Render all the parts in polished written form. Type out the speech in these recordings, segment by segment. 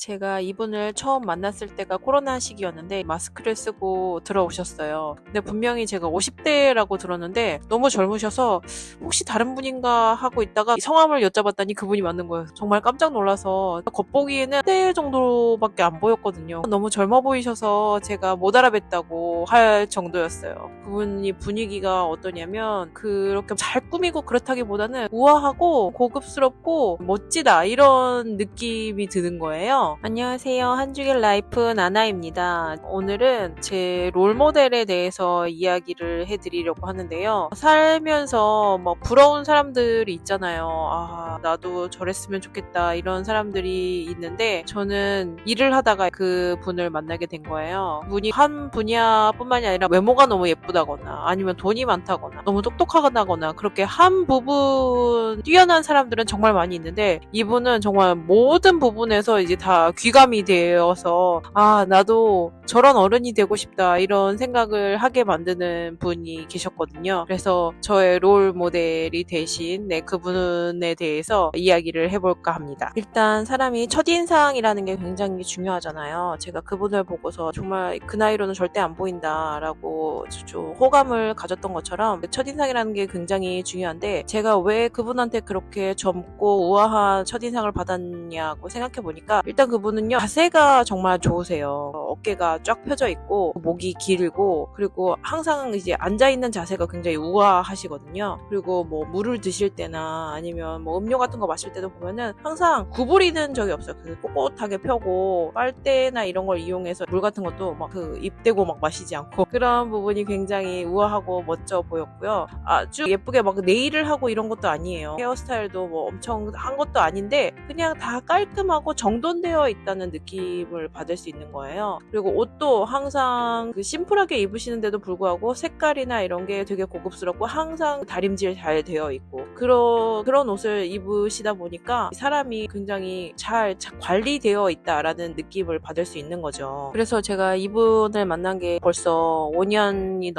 제가 이분을 처음 만났을 때가 코로나 시기였는데 마스크를 쓰고 들어오셨어요. 근데 분명히 제가 50대라고 들었는데 너무 젊으셔서 혹시 다른 분인가 하고 있다가 성함을 여쭤봤더니 그분이 맞는 거예요. 정말 깜짝 놀라서 겉보기에는 10대 정도밖에 안 보였거든요. 너무 젊어 보이셔서 제가 못 알아뵀다고 할 정도였어요. 그분이 분위기가 어떠냐면 그렇게 잘 꾸미고 그렇다기보다는 우아하고 고급스럽고 멋지다 이런 느낌이 드는 거예요. 안녕하세요. 한주길 라이프 나나입니다. 오늘은 제 롤모델에 대해서 이야기를 해드리려고 하는데요. 살면서 부러운 사람들이 있잖아요. 나도 저랬으면 좋겠다 이런 사람들이 있는데 저는 일을 하다가 그 분을 만나게 된 거예요. 분이 한 분야뿐만이 아니라 외모가 너무 예쁘다거나 아니면 돈이 많다거나 너무 똑똑하다거나 그렇게 한 부분 뛰어난 사람들은 정말 많이 있는데 이분은 정말 모든 부분에서 이제 다 귀감이 되어서 나도 저런 어른이 되고 싶다 이런 생각을 하게 만드는 분이 계셨거든요. 그래서 저의 롤 모델이 되신 그분에 대해서 이야기를 해볼까 합니다. 일단 사람이 첫인상이라는 게 굉장히 중요하잖아요. 제가 그분을 보고서 정말 그 나이로는 절대 안 보인다라고 좀 호감을 가졌던 것처럼 첫인상이라는 게 굉장히 중요한데 제가 왜 그분한테 그렇게 젊고 우아한 첫인상을 받았냐고 생각해보니까 일단 그분은요 자세가 정말 좋으세요. 어깨가 쫙 펴져 있고 목이 길고 그리고 항상 이제 앉아있는 자세가 굉장히 우아하시거든요. 그리고 물을 드실 때나 아니면 음료 같은 거 마실 때도 보면은 항상 구부리는 적이 없어요. 꼿꼿하게 펴고 빨대나 이런 걸 이용해서 물 같은 것도 입 대고 마시지 않고 그런 부분이 굉장히 우아하고 멋져 보였고요. 아주 예쁘게 네일을 하고 이런 것도 아니에요. 헤어스타일도 엄청 한 것도 아닌데 그냥 다 깔끔하고 정돈되어 있다는 느낌을 받을 수 있는 거예요. 그리고 옷도 항상 심플하게 입으시는데도 불구하고 색깔이나 이런 게 되게 고급스럽고 항상 다림질 잘 되어 있고 그런 옷을 입으시다 보니까 사람이 굉장히 잘 관리되어 있다라는 느낌을 받을 수 있는 거죠. 그래서 제가 이분을 만난 게 벌써 5년이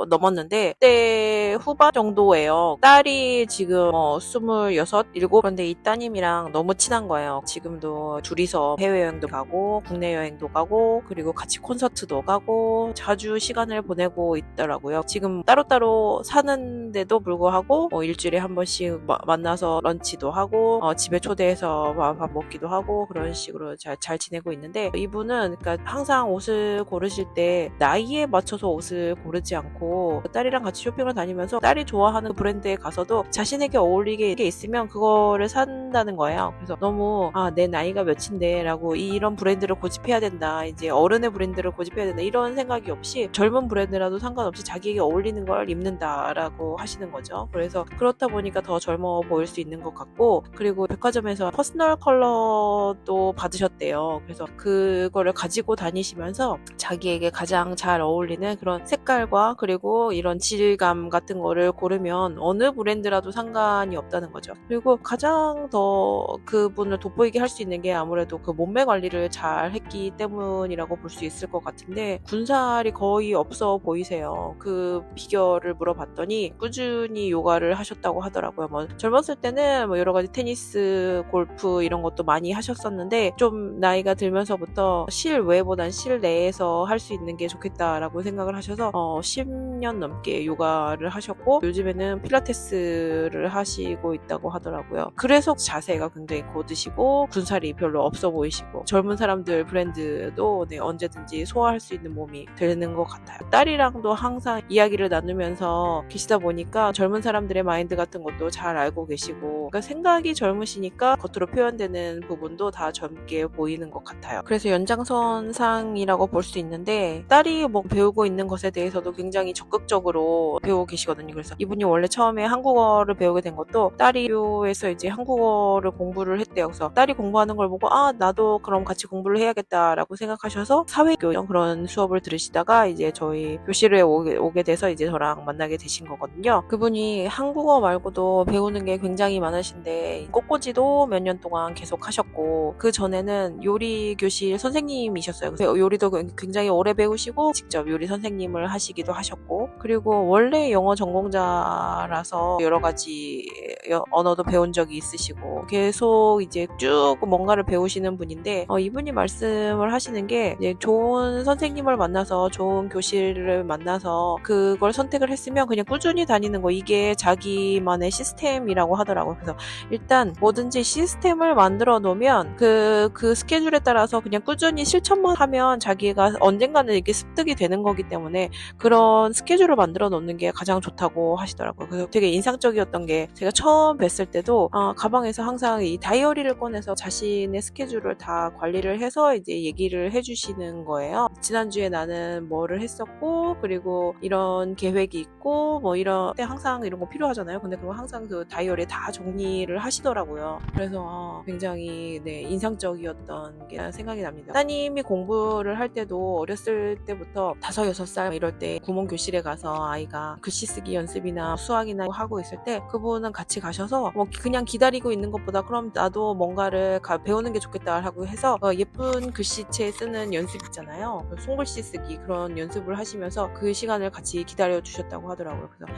넘었는데 10대 후반 정도예요. 딸이 지금 26, 7 그런데 이 따님이랑 너무 친한 거예요. 지금도 둘이서 해외여행도 가고 국내 여행도 가고 그리고 같이 콘서트도 가고 자주 시간을 보내고 있더라고요. 지금 따로따로 사는데도 불구하고 일주일에 한 번씩 만나서 런치도 하고 집에 초대해서 밥 먹기도 하고 그런 식으로 잘 지내고 있는데 이분은 그러니까 항상 옷을 고르실 때 나이에 맞춰서 옷을 고르지 않고 딸이랑 같이 쇼핑을 다니면서 딸이 좋아하는 브랜드에 가서도 자신에게 어울리게 있으면 그거를 산다는 거예요. 그래서 너무 내 나이가 몇인데 라고 이런 브랜드를 고집해야 된다 이제 어른의 브랜드를 고집해야 된다 이런 생각이 없이 젊은 브랜드라도 상관없이 자기에게 어울리는 걸 입는다라고 하시는 거죠. 그래서 그렇다 보니까 더 젊어 보일 수 있는 것 같고 그리고 백화점에서 퍼스널 컬러도 받으셨대요. 그래서 그거를 가지고 다니시면서 자기에게 가장 잘 어울리는 그런 색깔과 그리고 이런 질감 같은 거를 고르면 어느 브랜드라도 상관이 없다는 거죠. 그리고 가장 더 그분을 돋보이게 할 수 있는 게 아무래도 그 몸매 관리를 잘 했기 때문이라고 볼 수 있을 것 같은데 군살이 거의 없어 보이세요. 그 비결을 물어봤더니 꾸준히 요가를 하셨다고 하더라고요. 젊었을 때는 여러 가지 테니스, 골프 이런 것도 많이 하셨었는데 좀 나이가 들면서부터 실외보단 실내에서 할 수 있는 게 좋겠다라고 생각을 하셔서 10년 넘게 요가를 하셨고 요즘에는 필라테스를 하시고 있다고 하더라고요. 그래서 자세가 굉장히 곧으시고 군살이 별로 없어 보이시고 젊은 사람들 브랜드도 언제든지 소화할 수 있는 몸이 되는 것 같아요. 딸이랑도 항상 이야기를 나누면서 계시다 보니까 젊은 사람들의 마인드 같은 것도 잘 알고 계시고 그러니까 생각이 젊으시니까 겉으로 표현되는 부분도 다 젊게 보이는 것 같아요. 그래서 연장선상이라고 볼 수 있는데 딸이 배우고 있는 것에 대해서도 굉장히 적극적으로 배우고 계시거든요. 그래서 이분이 원래 처음에 한국어를 배우게 된 것도 딸이 학교에서 이제 한국어를 공부를 했대요. 그래서 딸이 공부하는 걸 보고 나도 그럼 같이 공부를 해야겠다라고 생각하셔서 사회교양 그런 수업을 들으시다가 이제 저희 교실에 오게 돼서 이제 저랑 만나게 되신 거거든요. 그분이 한국어 말고도 배우는 게 굉장히 많으신데 꽃꽂이도 몇 년 동안 계속 하셨고 그 전에는 요리 교실 선생님이셨어요. 그래서 요리도 굉장히 오래 배우시고 직접 요리 선생님을 하시기도 하셨고 그리고 원래 영어 전공자라서 여러 가지 언어도 배운 적이 있으시고 계속 이제 쭉 뭔가를 배우시는 분인데 이분이 말씀을 하시는 게 이제 좋은 선생님을 만나서 좋은 교실을 만나서 그걸 선택을 했으면 그냥 꾸준히 다니는 거, 이게 자기만의 시스템이라고 하더라고요. 그래서 일단 뭐든지 시스템을 만들어 놓으면 그 스케줄에 따라서 그냥 꾸준히 실천만 하면 자기가 언젠가는 이게 습득이 되는 거기 때문에 그런 스케줄을 만들어 놓는 게 가장 좋다고 하시더라고요. 그래서 되게 인상적이었던 게, 제가 처음 뵀을 때도 가방에서 항상 이 다이어리를 꺼내서 자신의 스케줄을 다 관리를 해서 이제 얘기를 해주시는 거예요. 지난주에 나는 뭐를 했었고, 그리고 이런 계획이 있고, 뭐 이런 때 항상 이런 거 필요하잖아요. 근데 그거 항상 그 다이어리에 다 정리를 하시더라고요. 그래서 굉장히 인상적이었던 게 생각이 납니다. 따님이 공부를 할 때도 어렸을 때부터 5, 6살 이럴 때 구몬교실에 가서 아이가 글씨 쓰기 연습이나 수학이나 하고 있을 때 그분은 같이 가셔서 뭐 그냥 기다리고 있는 것보다 그럼 나도 뭔가를 배우는 게 좋겠다 하고 해서 예쁜 글씨체 쓰는 연습 있잖아요. 손글씨 쓰기, 그런 연습을 하시면서 그 시간을 같이 기다려 주셨다고 하더라고요. 그래서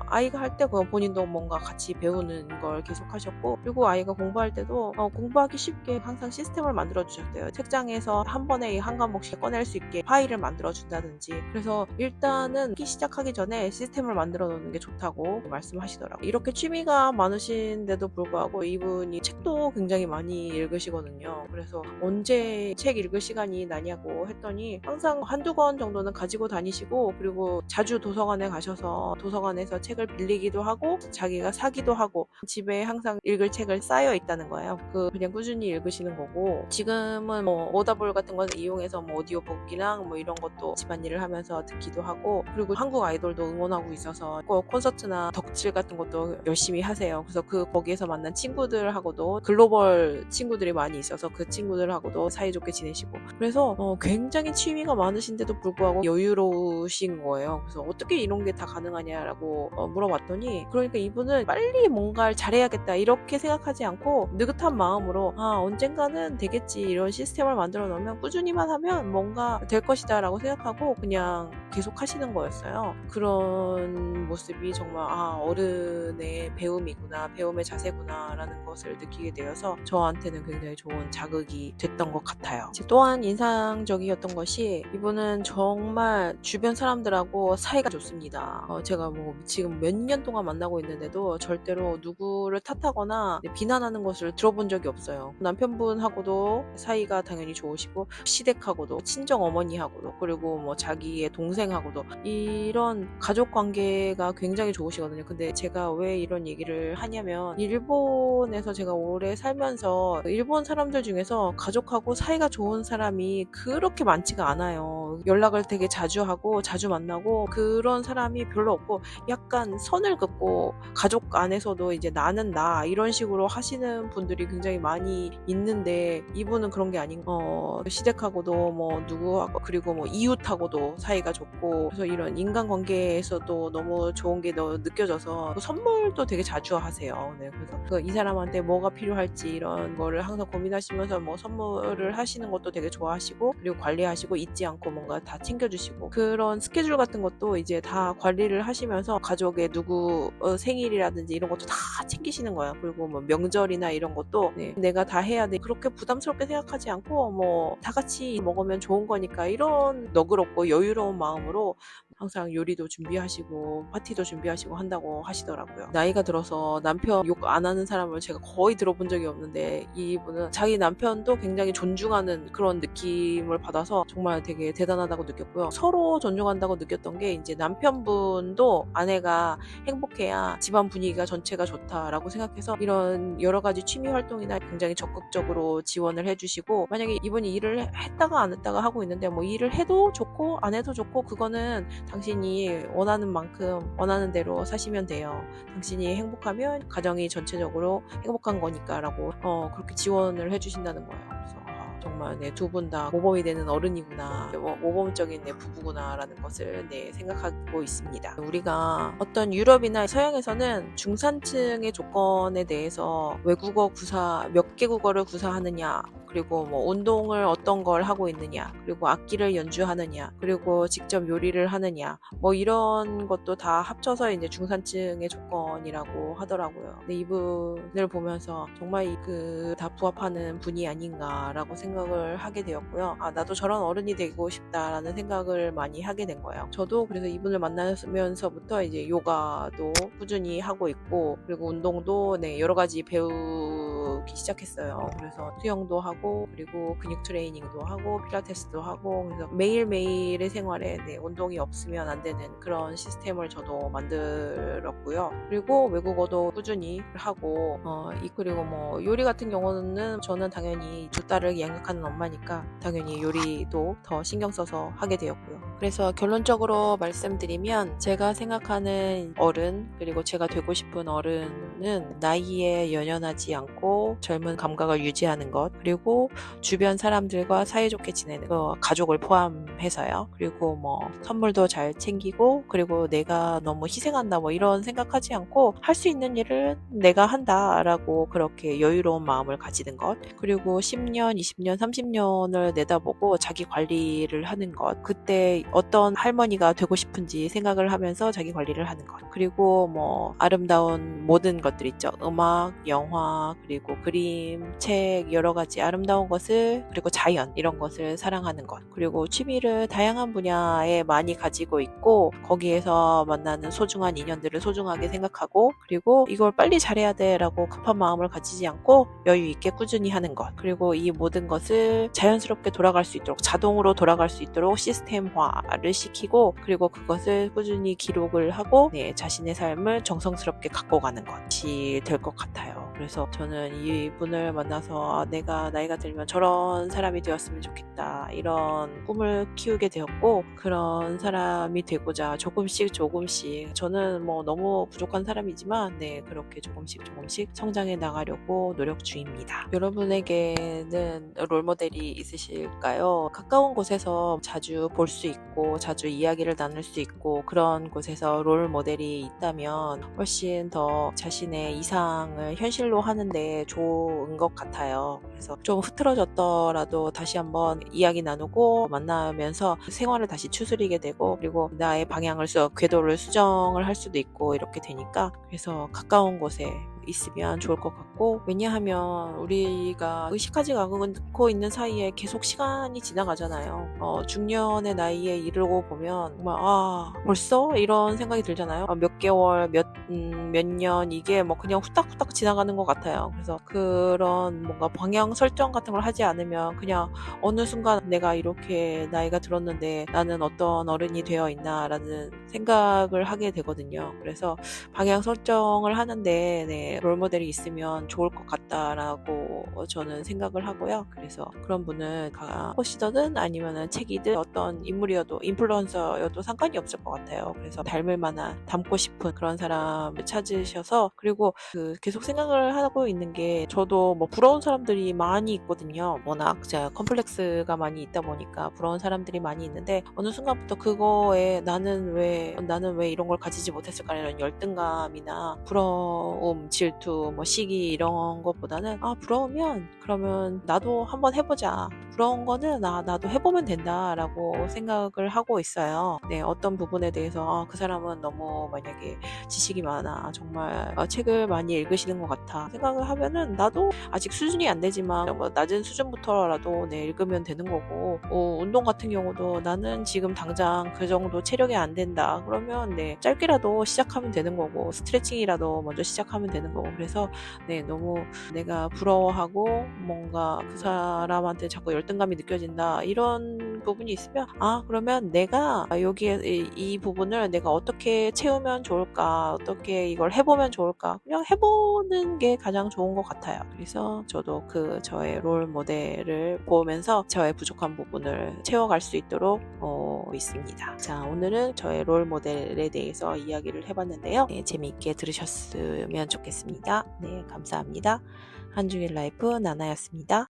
아이가 할 때 본인도 뭔가 같이 배우는 걸 계속 하셨고, 그리고 아이가 공부할 때도 공부하기 쉽게 항상 시스템을 만들어 주셨대요. 책장에서 한 번에 한 과목씩 꺼낼 수 있게 파일을 만들어 준다든지. 그래서 일단은 시작하기 전에 시스템을 만들어 놓는 게 좋다고 말씀하시더라고요. 이렇게 취미가 많으신데도 불구하고 이분이 책도 굉장히 많이 읽으시거든요. 그래서 언제 책 읽을 시간이 나냐고 했더니 항상 한두 권 정도는 가지고 다니시고, 그리고 자주 도서관에 가셔서 도서관에서 책을 빌리기도 하고 자기가 사기도 하고 집에 항상 읽을 책을 쌓여 있다는 거예요. 그냥 꾸준히 읽으시는 거고, 지금은 뭐 오다볼 같은 걸 이용해서 뭐 오디오북이랑 뭐 이런 것도 집안일을 하면서 듣기도 하고, 그리고 한국 아이돌도 응원하고 있어서 콘서트나 덕질 같은 것도 열심히 하세요. 그래서 거기에서 만난 친구들하고도 글로벌 친구들이 많이 있어서 그 친구들하고도 사이좋게 지내시고, 그래서 굉장히 취미가 많으신데도 불구하고 여유로우신 거예요. 그래서 어떻게 이런 게 다 가능하냐라고 물어봤더니, 그러니까 이분은 빨리 뭔가를 잘해야겠다 이렇게 생각하지 않고 느긋한 마음으로 언젠가는 되겠지, 이런 시스템을 만들어 놓으면 꾸준히만 하면 뭔가 될 것이다 라고 생각하고 그냥 계속 하시는 거였어요. 그런 모습이 정말 어른의 배움이구나, 배움의 자세구나 라는 것을 느끼게 되어서 저한테는 굉장히 좋은 자극이 됐던 것 같아요. 또한 인상적이었던 것이, 이분은 정말 주변 사람들하고 사이가 좋습니다. 제가 뭐 지금 몇 년 동안 만나고 있는데도 절대로 누구를 탓하거나 비난하는 것을 들어본 적이 없어요. 남편분하고도 사이가 당연히 좋으시고, 시댁하고도, 친정 어머니하고도, 그리고 뭐 자기의 동생하고도 이런 가족 관계가 굉장히 좋으시거든요. 근데 제가 왜 이런 얘기를 하냐면, 일본에서 제가 오래 살면서 일본 사람들 중에서 가족하고 사이가 좋은 사람이 그렇게 많지가 않아요. 연락을 되게 자주 하고 자주 만나고 그런 사람이 별로 없고, 약간 선을 긋고 가족 안에서도 이제 나는 나 이런 식으로 하시는 분들이 굉장히 많이 있는데, 이분은 그런 게 아닌 시댁하고도 뭐 누구하고, 그리고 뭐 이웃하고도 사이가 좋고, 그래서 이런 인간관계에서도 너무 좋은 게 느껴져서 선물도 되게 자주 하세요. 네, 그래서 이 사람한테 뭐가 필요할지 이런 거를 항상 고민하시면서 뭐 선물을 하시는 것도 되게 좋아하시고, 그리고 관리하시고 잊지 않고 뭔가 다 챙겨주시고, 그런 스케줄 같은 것도 이제 다 관리를 하시면서 가족의 누구 생일이라든지 이런 것도 다 챙기시는 거예요. 그리고 뭐 명절이나 이런 것도 내가 다 해야 돼, 그렇게 부담스럽게 생각하지 않고 뭐 다 같이 먹으면 좋은 거니까, 이런 너그럽고 여유로운 마음으로 항상 요리도 준비하시고 파티도 준비하시고 한다고 하시더라고요. 나이가 들어서 남편 욕 안 하는 사람을 제가 거의 들어본 적이 없는데, 이분은 자기 남편도 굉장히 존중하는 그런 느낌을 받아서 정말 되게 대단하다고 느꼈고요. 서로 존중한다고 느꼈던 게, 이제 남편분도 아내가 행복해야 집안 분위기가 전체가 좋다라고 생각해서 이런 여러 가지 취미 활동이나 굉장히 적극적으로 지원을 해주시고, 만약에 이분이 일을 했다가 안 했다가 하고 있는데 뭐 일을 해도 좋고 안 해도 좋고, 그거는 당신이 원하는 만큼 원하는 대로 사시면 돼요. 당신이 행복하면 가정이 전체적으로 행복한 거니까 라고 그렇게 지원을 해주신다는 거예요. 그래서 정말 두 분 다 모범이 되는 어른이구나, 모범적인 부부구나라는 것을 생각하고 있습니다. 우리가 어떤 유럽이나 서양에서는 중산층의 조건에 대해서 외국어 구사 몇 개국어를 구사하느냐, 그리고 운동을 어떤 걸 하고 있느냐, 그리고 악기를 연주하느냐, 그리고 직접 요리를 하느냐, 이런 것도 다 합쳐서 이제 중산층의 조건이라고 하더라고요. 근데 이분을 보면서 정말 다 부합하는 분이 아닌가라고 생각을 하게 되었고요. 나도 저런 어른이 되고 싶다라는 생각을 많이 하게 된 거예요. 저도 그래서 이분을 만나면서부터 이제 요가도 꾸준히 하고 있고, 그리고 운동도 여러 가지 배우기 시작했어요. 그래서 수영도 하고, 그리고 근육 트레이닝도 하고, 필라테스도 하고, 그래서 매일매일의 생활에 운동이 없으면 안 되는 그런 시스템을 저도 만들었고요. 그리고 외국어도 꾸준히 하고, 그리고 요리 같은 경우는 저는 당연히 두 딸을 양육하는 엄마니까 당연히 요리도 더 신경 써서 하게 되었고요. 그래서 결론적으로 말씀드리면, 제가 생각하는 어른, 그리고 제가 되고 싶은 어른은 나이에 연연하지 않고 젊은 감각을 유지하는 것, 그리고 주변 사람들과 사이좋게 지내는 거, 가족을 포함해서요. 그리고 선물도 잘 챙기고, 그리고 내가 너무 희생한다 이런 생각하지 않고 할 수 있는 일을 내가 한다라고 그렇게 여유로운 마음을 가지는 것, 그리고 10년, 20년, 30년을 내다보고 자기 관리를 하는 것, 그때 어떤 할머니가 되고 싶은지 생각을 하면서 자기 관리를 하는 것, 그리고 아름다운 모든 것들 있죠. 음악, 영화, 그리고 그림, 책, 여러 가지 아름다운 것을, 그리고 자연, 이런 것을 사랑하는 것, 그리고 취미를 다양한 분야에 많이 가지고 있고 거기에서 만나는 소중한 인연들을 소중하게 생각하고, 그리고 이걸 빨리 잘해야 돼 라고 급한 마음을 가지지 않고 여유 있게 꾸준히 하는 것, 그리고 이 모든 것을 자연스럽게 돌아갈 수 있도록, 자동으로 돌아갈 수 있도록 시스템화를 시키고, 그리고 그것을 꾸준히 기록을 하고 자신의 삶을 정성스럽게 갖고 가는 것이 될 것 같아요. 그래서 저는 이분을 만나서 내가 나이가 들면 저런 사람이 되었으면 좋겠다, 이런 꿈을 키우게 되었고, 그런 사람이 되고자 조금씩 저는 너무 부족한 사람이지만 그렇게 조금씩 성장해 나가려고 노력 중입니다. 여러분에게는 롤모델이 있으실까요? 가까운 곳에서 자주 볼 수 있고 자주 이야기를 나눌 수 있고 그런 곳에서 롤모델이 있다면 훨씬 더 자신의 이상을 현실로 하는데 좋은 것 같아요. 그래서 좀 흐트러졌더라도 다시 한번 이야기 나누고 만나면서 생활을 다시 추스리게 되고, 그리고 나의 궤도를 수정을 할 수도 있고, 이렇게 되니까 그래서 가까운 곳에 있으면 좋을 것 같고, 왜냐하면 우리가 의식하지 않고 있는 사이에 계속 시간이 지나가잖아요. 중년의 나이에 이르고 보면 정말 벌써? 이런 생각이 들잖아요. 몇 개월, 몇 년, 이게 그냥 후딱후딱 지나가는 것 같아요. 그래서 그런 뭔가 방향 설정 같은 걸 하지 않으면 그냥 어느 순간 내가 이렇게 나이가 들었는데 나는 어떤 어른이 되어 있나 라는 생각을 하게 되거든요. 그래서 방향 설정을 하는데 롤모델이 있으면 좋을 것 같다라고 저는 생각을 하고요. 그래서 그런 분은 호시더든 아니면은 책이든 어떤 인물이어도 인플루언서여도 상관이 없을 것 같아요. 그래서 닮을 만한, 닮고 싶은 그런 사람을 찾으셔서, 그리고 계속 생각을 하고 있는 게, 저도 부러운 사람들이 많이 있거든요. 워낙 제가 컴플렉스가 많이 있다 보니까 부러운 사람들이 많이 있는데, 어느 순간부터 그거에 나는 왜 이런 걸 가지지 못했을까, 이런 열등감이나 부러움, 질투, 시기, 이런 것보다는 부러우면 그러면 나도 한번 해보자, 부러운 거는 나도 해보면 된다라고 생각을 하고 있어요. 어떤 부분에 대해서 그 사람은 너무 만약에 지식이 많아, 정말 책을 많이 읽으시는 것 같아 생각을 하면은, 나도 아직 수준이 안 되지만 낮은 수준부터라도 읽으면 되는 거고, 운동 같은 경우도 나는 지금 당장 그 정도 체력이 안 된다 그러면 짧게라도 시작하면 되는 거고, 스트레칭이라도 먼저 시작하면 되는 거고. 그래서 너무 내가 부러워하고 뭔가 그 사람한테 자꾸 열등감이 느껴진다, 이런 부분이 있으면 그러면 내가 여기에 이 부분을 내가 어떻게 채우면 좋을까, 어떻게 이걸 해보면 좋을까, 그냥 해보는 게 가장 좋은 것 같아요. 그래서 저도 저의 롤 모델을 보면서 저의 부족한 부분을 채워갈 수 있도록 있습니다. 자, 오늘은 저의 롤 모델에 대해서 이야기를 해봤는데요. 재미있게 들으셨으면 좋겠습니다. 감사합니다. 한중일 라이프 나나였습니다.